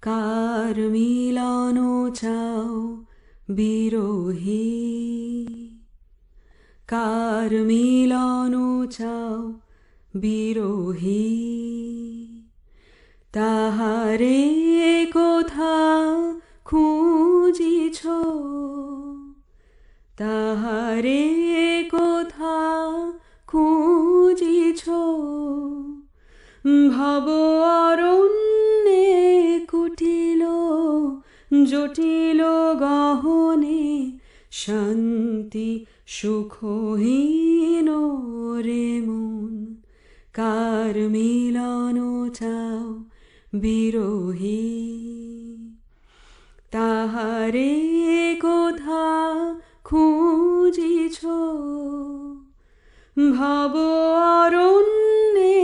কার মিলন চাও বিরোহী, কার মিলন চাও বিরোহী, তাহারে কোথা খুঁজিছ, তাহারে কোথা খুঁজিছ, ভব অরণ্যে কুটিল জটিল গহনে, শান্তি সুখহীন রে মন, কার মিলন চাও বিরোহী, তাহারে কোথা খুঁজিছ, ভব অরণ্যে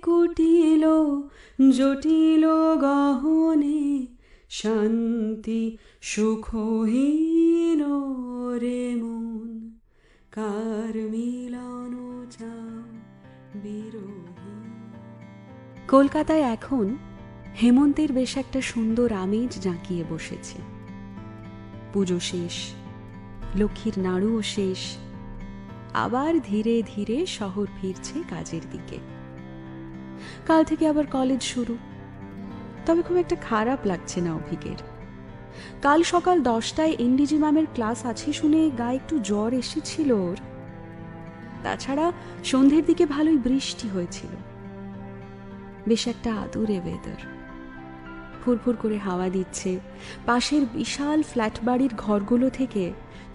কুটিল জটিল গহনে, শান্তি সুখহীন রে মন, কার মিলন চাও বিরোহী। কলকাতায় এখন হেমন্তের বেশ একটা সুন্দর আমেজ জাঁকিয়ে বসেছে। পুজো শেষ, লক্ষ্মীর নাড়ুও শেষ, আবার ধীরে ধীরে শহর ফিরছে কাজের দিকে। কাল থেকে আবার কলেজ শুরু, তবে খুব একটা খারাপ লাগছে না অভিকের। কাল সকাল 10টায় এনডিজি ম্যামের ক্লাস আছে শুনে গায়ে একটু জ্বর এসেছিল ওর। তাছাড়া সন্ধ্যের দিকে ভালোই বৃষ্টি হয়েছিল, বেশ একটা আদুরে ওয়েদার। ফুরফুর করে হাওয়া দিচ্ছে, পাশের বিশাল ফ্ল্যাট বাড়ির ঘরগুলো থেকে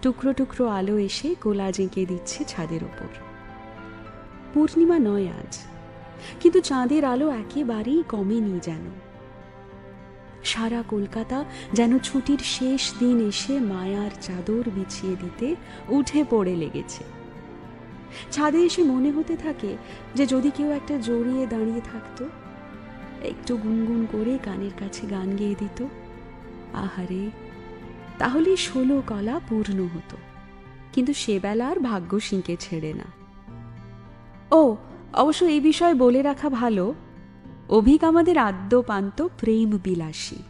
টুকরো টুকরো আলো এসে গোলা জেঁকে দিচ্ছে ছাদের ওপর। পূর্ণিমা নয় আজ, কিন্তু চাঁদের আলো একেবারেই কমেনি যেন। সারা কলকাতা যেন ছুটির শেষ দিন এসে মায়ার চাদর বিছিয়ে দিতে উঠে পড়ে লেগেছে। ছাদে এসে মনে হতে থাকে যে যদি কেউ একটা জড়িয়ে দাঁড়িয়ে থাকতো, একটু গুনগুন করে কানের কাছে গান গেয়ে দিত, আহারে, তাহলে 16 কলা পূর্ণ হতো। কিন্তু সেবেলা আর ভাগ্য সিঁকে ছেড়ে না। ও, অবশ্য এই বিষয়ে বলে রাখা ভালো, অভিক আমাদের আদ্যপান্ত প্রেম বিলাসী।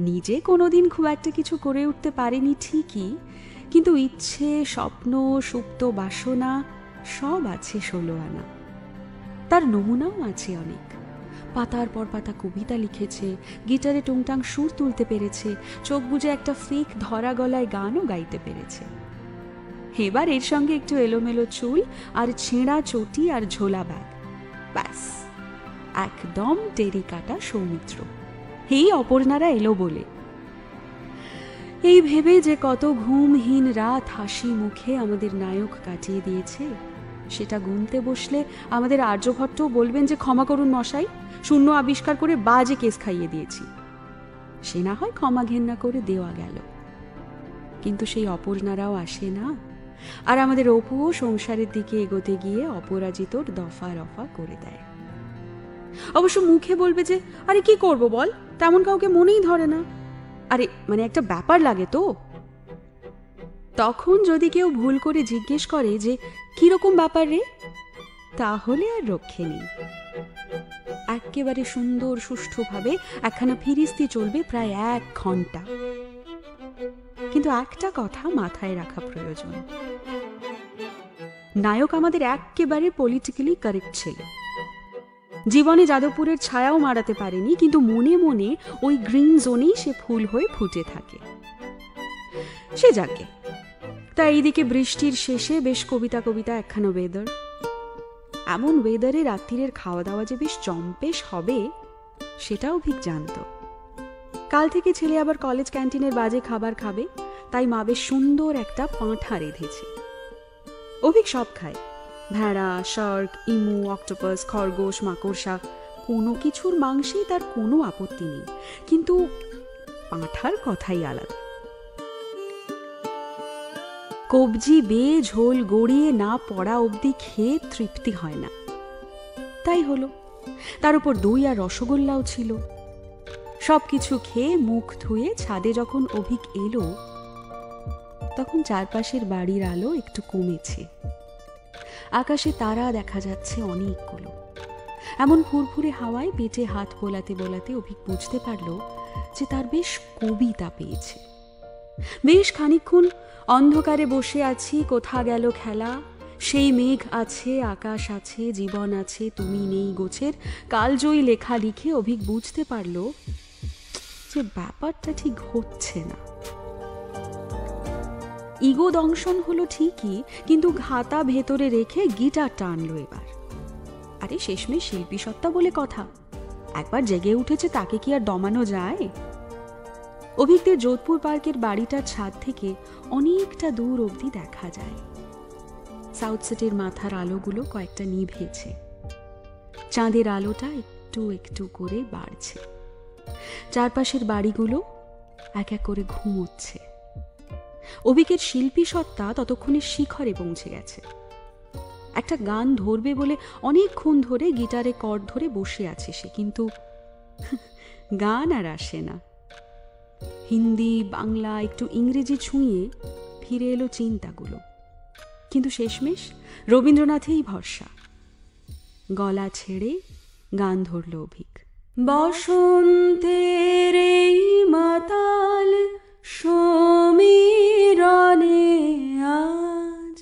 নিজে কোনোদিন খুব একটা কিছু করে উঠতে পারেনি ঠিকই, কিন্তু ইচ্ছে, স্বপ্ন, সুপ্ত বাসনা সব আছে 16 আনা। তার নমুনাও আছে অনেক। পাতার পর পাতা কবিতা লিখেছে, গিটারে টুংটাং সুর তুলতে পেরেছে, চোখ বুজে একটা ফেক ধরা গলায় গানও গাইতে পেরেছে। এবার এর সঙ্গে একটু এলোমেলো চুল আর ছেঁড়া চটি আর ঝোলা ব্যাগ, ব্যাস একদম টেরিকাটা সৌমিত্র। এই অপর্ণারা এলো বলে। এই ভেবে যে কত ঘুমহীন রাত হাসি মুখে আমাদের নায়ক কাটিয়ে দিয়েছে, সেটা গুনতে বসলে আমাদের আর্যভট্টও বলবেন যে ক্ষমা করুন মশাই, শূন্য আবিষ্কার করে বাজে কেস খাইয়ে দিয়েছি। সে না হয় ক্ষমা ঘেন্না করে দেওয়া গেল, কিন্তু সেই অপর্ণারাও আসে না, আর আমাদের অপুও সংসারের দিকে এগোতে গিয়ে অপরাজিতর দফা রফা করে দেয়। অবশ্য মুখে বলবে যে আরে কি করব বল, তেমন কাউকে মনেই ধরে না। আরে মানে একটা ব্যাপার লাগে তো। তখন যদি কেউ ভুল করে জিজ্ঞেস করে যে কিরকম ব্যাপার রে, তাহলে আর রক্ষে নেই। একেবারে সুন্দর সুষ্ঠুভাবে একখানা ফিরিস্তি চলবে প্রায় 1 ঘন্টা। কিন্তু একটা কথা মাথায় রাখা প্রয়োজন, নায়ক আমাদের একেবারে পলিটিক্যালি কারেক্ট ছেলে। জীবনে যাদবপুরের ছায়াও মারাতে পারেনি, কিন্তু মনে মনে ওই গ্রিন জোনেই সে ফুল হয়ে ফুটে থাকে। সে যাকে, তা এইদিকে বৃষ্টির শেষে বেশ কবিতা কবিতা একখানা ওয়েদার। এমন ওয়েদারে রাত্রিরের খাওয়া দাওয়া যে বেশ জম্পেশ হবে, সেটাও ঠিক জানত। কাল থেকে ছেলে আবার কলেজ ক্যান্টিনের বাজে খাবার খাবে, তাই মা বেশ সুন্দর একটা পাঁঠা রেঁধেছে। অভিক সব খায়, ভেড়া, শার্ক, ইমু, অক্টোপাস, খরগোশ, মাকড়সা, কোনো কিছুর মাংসেই তার কোনো আপত্তি নেই, কিন্তু পাঁঠার কথাই আলাদা। কবজি বেয়ে ঝোল গড়িয়ে না পড়া অবধি খেয়ে তৃপ্তি হয় না। তাই হলো, তার উপর দই আর রসগোল্লাও ছিল। সবকিছু খেয়ে মুখ ধুয়ে ছাদে যখন অভিক এলো, তখন চারপাশের বাড়ির আলো একটু কমেছে। আকাশে তারা দেখা যাচ্ছে অনেকগুলো। এমন ফুরফুরে হাওয়ায় পেটে হাত বোলাতে বোলাতে অভিক বুঝতে পারল যে তার বেশ কবিতা পেয়েছে। বেশ খানিকক্ষণ অন্ধকারে বসে আছি, কোথা গেল খেলা, সেই মেঘ আছে, আকাশ আছে, জীবন আছে, তুমি নেই গোছের কালজয়ী লেখা লিখে অভিক বুঝতে পারল যে ব্যাপারটা ঠিক হচ্ছে না। ইগো দংশন হলো ঠিকই, কিন্তু ঘাতা ভেতরে রেখে গিটার টানলো এবার। আরে শেষমেশ শিল্পী সত্তা বলে কথা, একবার জেগে উঠেছে তাকে কি আর দমানো যায়? অভিকদের যোধপুর পার্কের বাড়িটার ছাদ থেকে অনেকটা দূর অবধি দেখা যায়। সাউথ সিটির মাথার আলোগুলো কয়েকটা নিভেছে, চাঁদের আলোটা একটু একটু করে বাড়ছে, চারপাশের বাড়িগুলো এক এক করে ঘুমোচ্ছে। অভিকের শিল্পী সত্তা ততক্ষণে শিখরে পৌঁছে গেছে। একটা গান ধরবে বলে অনেকক্ষণ ধরে গিটারে কর্ড ধরে বসে আছে সে, কিন্তু গান আর আসে না। হিন্দি, বাংলা, একটু ইংরেজি ছুঁয়ে ফিরে এলো চিন্তাগুলো, কিন্তু শেষমেশ রবীন্দ্রনাথেই ভরসা। গলা ছেড়ে গান ধরল অভিক। বসন্তের এই মাতাল সমীরণে আজ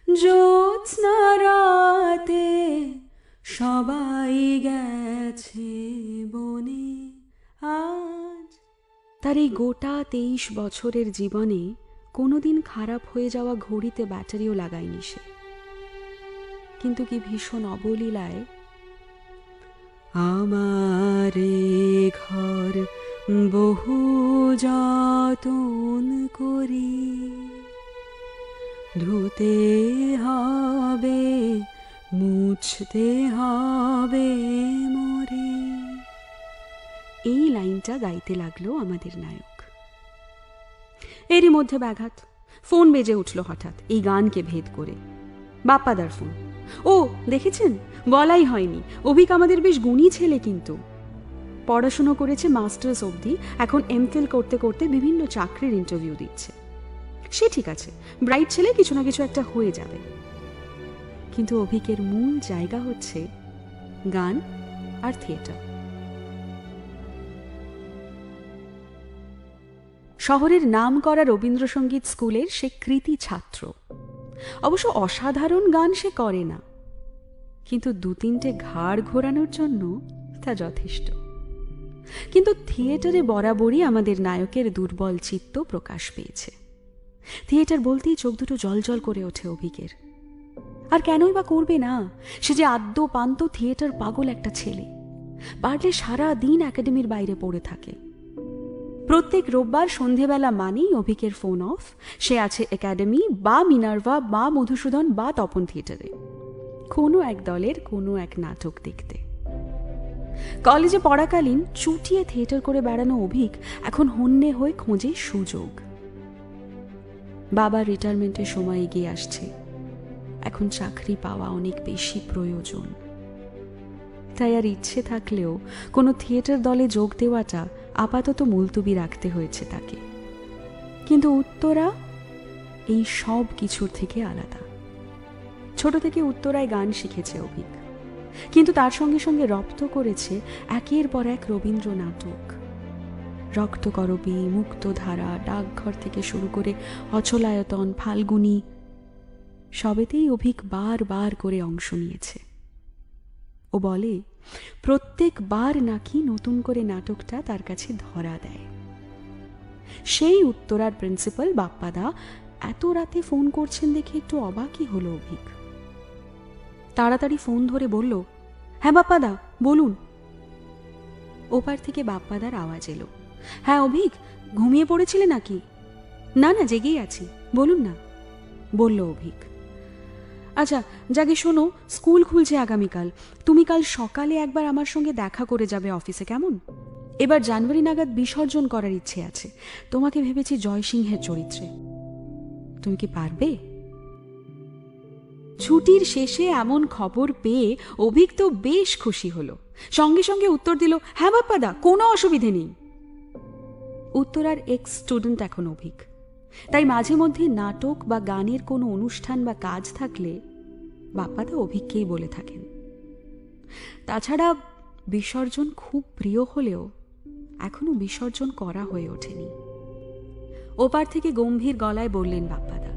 জ্যোৎস্না রাতে সবাই গেছে বনে আজ। তার এই গোটা 23 বছরের জীবনে কোনোদিন খারাপ হয়ে যাওয়া ঘড়িতে ব্যাটারিও লাগায়নি সে, কিন্তু কি ভীষণ অবলীলায় আমারে ঘর বহু যতন করি ধুতে হবে মুছতে হবে মোরে, এই লাইনটা গাইতে লাগলো আমাদের নায়ক। এরই মধ্যে ব্যাঘাত, ফোন বেজে উঠল হঠাৎ এই গানকে ভেদ করে। বাপ্পাদার ফোন। ও দেখেছেন, বলাই হয়নি, অভিক আমাদের বেশ গুণী ছেলে, কিন্তু পড়াশুনো করেছে মাস্টার্স অবধি, এখন এমফিল করতে করতে বিভিন্ন চাকরির ইন্টারভিউ দিচ্ছে। সে ঠিক আছে, ব্রাইট ছেলে, কিছু না কিছু একটা হয়ে যাবে। কিন্তু অভিকের মূল জায়গা হচ্ছে গান আর থিয়েটার। শহরের নামকরা রবীন্দ্রসঙ্গীত স্কুলের সে কৃতি ছাত্র। অবশ্য অসাধারণ গান সে করে না, কিন্তু 2-3টে ঘাড় ঘোরানোর জন্য তা যথেষ্ট। কিন্তু থিয়েটারে বরাবরই আমাদের নায়কের দুর্বল চিত্ত প্রকাশ পেয়েছে। থিয়েটার বলতেই চোখ দুটো জলজল করে ওঠে অভিকের। আর কেনই বা করবে না, সে যে আদ্য পান্ত থিয়েটার পাগল একটা ছেলে। পারলে সারা দিন একাডেমির বাইরে পড়ে থাকে। প্রত্যেক রোববার সন্ধেবেলা মানেই অভিকের ফোন অফ, সে আছে একাডেমি বা মিনার্ভা বা মধুসূদন বা তপন থিয়েটারে, কোনো এক দলের কোনো এক নাটক দেখতে। কলেজে পড়াকালীন চুটিয়ে থিয়েটার করে বেড়ানো অভিক এখন হন্যে হয়ে খোঁজে সুযোগ। বাবার রিটায়ারমেন্টের সময় এগিয়ে আসছে, এখন চাকরি পাওয়া অনেক বেশি প্রয়োজন। তাই আর ইচ্ছে থাকলেও কোনো থিয়েটার দলে যোগ দেওয়াটা আপাতত মুলতুবি রাখতে হয়েছে তাকে। কিন্তু উত্তরা এই সব কিছুর থেকে আলাদা। ছোট থেকে উত্তরায় গান শিখেছে অভিক, কিন্তু তার সঙ্গে সঙ্গে রপ্ত করেছে একের পর এক রবীন্দ্র নাটক। রক্তকরবী, মুক্তধারা, ডাকঘর থেকে শুরু করে অচলায়তন, ফাল্গুনী, সবেতেই অভিক বার করে অংশ নিয়েছে। ও বলে প্রত্যেকবার নাকি নতুন করে নাটকটা তার কাছে ধরা দেয়। সেই উত্তরার প্রিন্সিপাল বাপ্পাদা এত রাতে ফোন করছেন দেখে একটু অবাকই হলো অভিক। তাড়াতাড়ি ফোন ধরে বলল, হ্যাঁ বাপ্পাদা বলুন। ওপার থেকে বাপ্পাদার আওয়াজ এলো, হ্যাঁ অভিক, ঘুমিয়ে পড়েছিলে নাকি? না না, জেগেই আছি, বলুন না, বলল অভিক। আচ্ছা যাকে শোনো, স্কুল খুলছে আগামীকাল, তুমি কাল সকালে একবার আমার সঙ্গে দেখা করে যাবে অফিসে, কেমন? এবার জানুয়ারি নাগাদ বিসর্জন করার ইচ্ছে আছে, তোমাকে ভেবেছি জয়সিংহের চরিত্রে, তুমি কি পারবে? ছুটির শেষে এমন খবর পেয়ে অভিক তো বেশ খুশি হলো, সঙ্গে সঙ্গে উত্তর দিল, হ্যাঁ বাপ্পাদা, কোনো অসুবিধে নেই। উত্তরার এক্স স্টুডেন্ট এখন অভিক, তাই মাঝে মধ্যে নাটক বা গানের কোনো অনুষ্ঠান বা কাজ থাকলে বাপ্পাদা অভিককেই বলে থাকেন। তাছাড়া বিসর্জন খুব প্রিয় হলেও এখনো বিসর্জন করা হয়ে ওঠেনি। ওপার থেকে গম্ভীর গলায় বললেন বাপ্পাদা,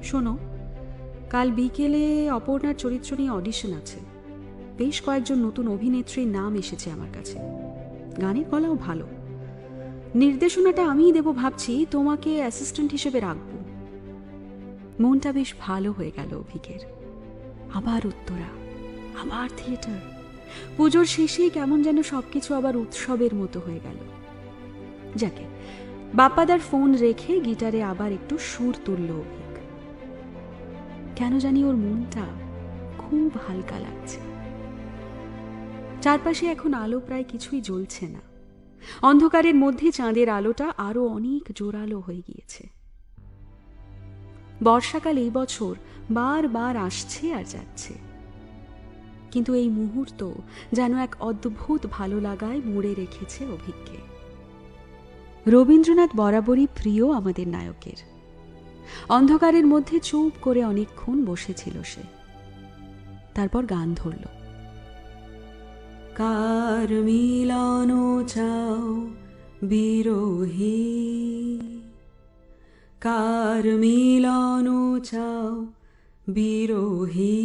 শোনো, কাল বিকেলে অপর্ণার চরিত্র নিয়ে অডিশন আছে। বেশ কয়েকজন নতুন অভিনেত্রীর নাম এসেছে আমার কাছে। গানের গলাও ভালো। নির্দেশনাটা আমিই দেব ভাবছি, তোমাকে অ্যাসিস্ট্যান্ট হিসেবে রাখব। মনটা বেশ ভালো হয়ে গেল অভিকের। আবার উত্তরা, আবার থিয়েটার। পুজোর শেষে কেমন যেন সবকিছু আবার উৎসবের মতো হয়ে গেল। যাকে, বাপ্পাদার ফোন রেখে গিটারে আবার একটু সুর তুলল অভিক। কেন জানি ওর মনটা খুব হালকা লাগছে। চারপাশে এখন আলো প্রায় কিছুই জ্বলছে না। অন্ধকারের মধ্যে চাঁদের আলোটা আরো অনেক জোরালো হয়ে গিয়েছে। বর্ষাকাল এই বছর বারবার আসছে আর যাচ্ছে, কিন্তু এই মুহূর্ত যেন এক অদ্ভুত ভালো লাগায় মুড়ে রেখেছে অভিককে। রবীন্দ্রনাথ বরাবরই প্রিয় আমাদের নায়কের। অন্ধকারের মধ্যে চুপ করে অনেকক্ষণ বসেছিল সে। তারপর গান ধরল। কার মিলন চাও বিরোহী, কার মিলন চাও বিরোহী,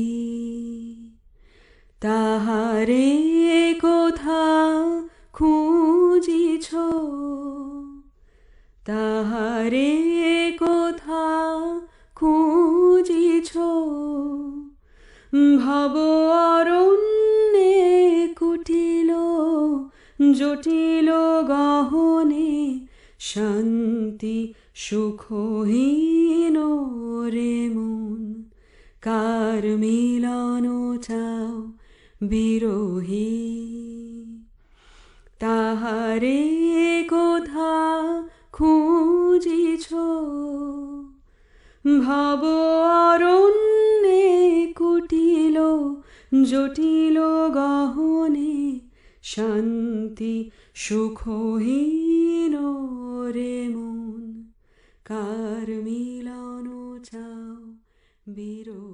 তাহারে কোথা খুঁজিছ, তাহারে কোথা খুঁজিছ, ভব অরণ্যে কুটিল জটিল গহনে, শান্তি সুখহীন রে মন, কার মিলন চাও বিরোহী, তাহারে কোথা খুঁজিছ, ভব অরণ্যে কুটিল জটিল গহনে, শান্তি সুখহীন রে মন, কার মিলন চাও বিরোহী।